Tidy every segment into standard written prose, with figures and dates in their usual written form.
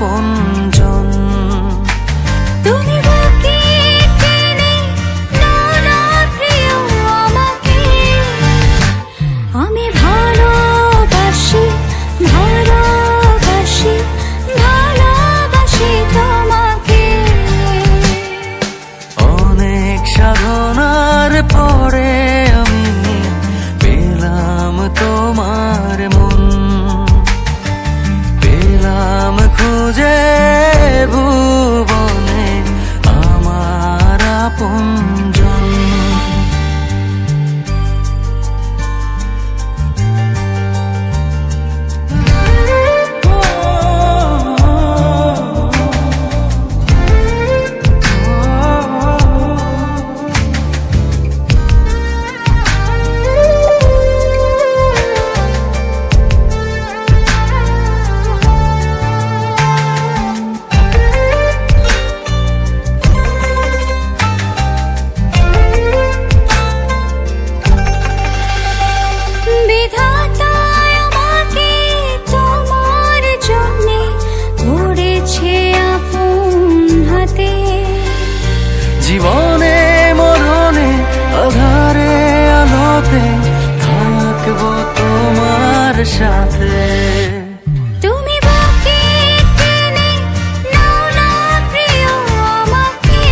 আপনজন। তুমি বুকে টেনে নাও না প্রিয় আমাকে, আমি ভালোবাসি ভালোবাসি ভালোবাসি তোমাকে। অনেক সাধনার পরে আমি পেলাম তোমার মন, পেলাম খুঁজে ভুবনে আমার আপনজন। জীবনে মরণে আধারে আলোতে থাকবো তোমার সাথে। তুমি বুকে টেনে নাও না প্রিয় আমাকে,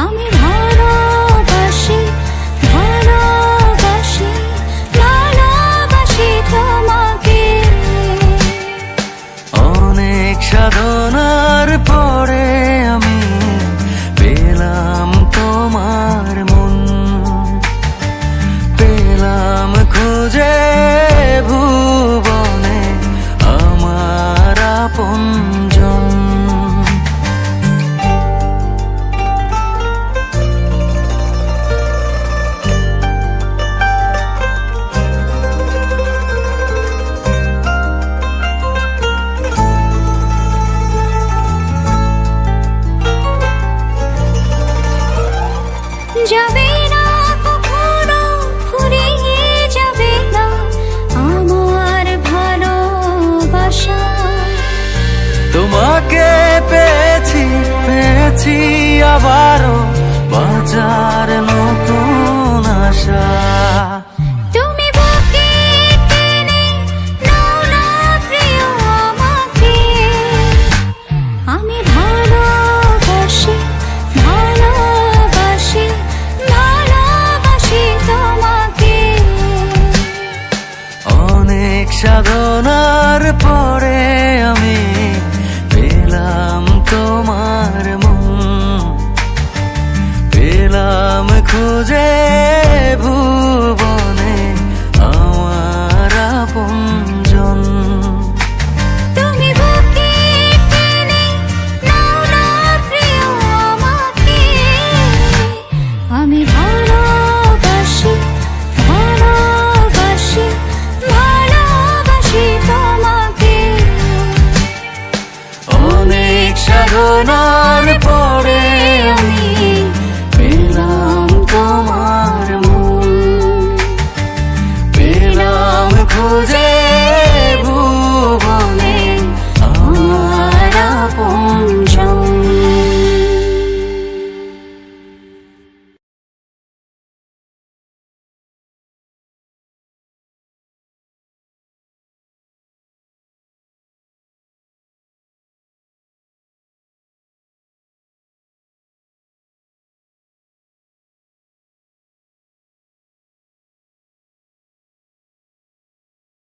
আমি ভালোবাসি ভালোবাসি ভালোবাসি তোমাকে। অনেক সাধনার পরে আমি পেলাম তোমার মন, পেলাম খুঁজে ভুবনে আমার আপনজন। যাবে না কখনো ফুরিয়ে যাবে না আমার ভালোবাসা। তোমাকে পেয়েছি পেয়েছি আবারও বাঁচার নতুন আশা। তুমি বুকে টেনে নাও না প্রিয় আমাকে, আমি ভালোবাসি ভালোবাসি ভালোবাসি তোমাকে। অনেক সাধনার পরে আমি পেলাম তোমার মন, পেলাম খুঁজে ভুবনে আমার আপনজন। তুমি বুকে টেনে নাও না প্রিয় আমাকে, আমি ভালোবাসি ভালোবাসি ভালোবাসি তোমাকে। অনেক সাধনা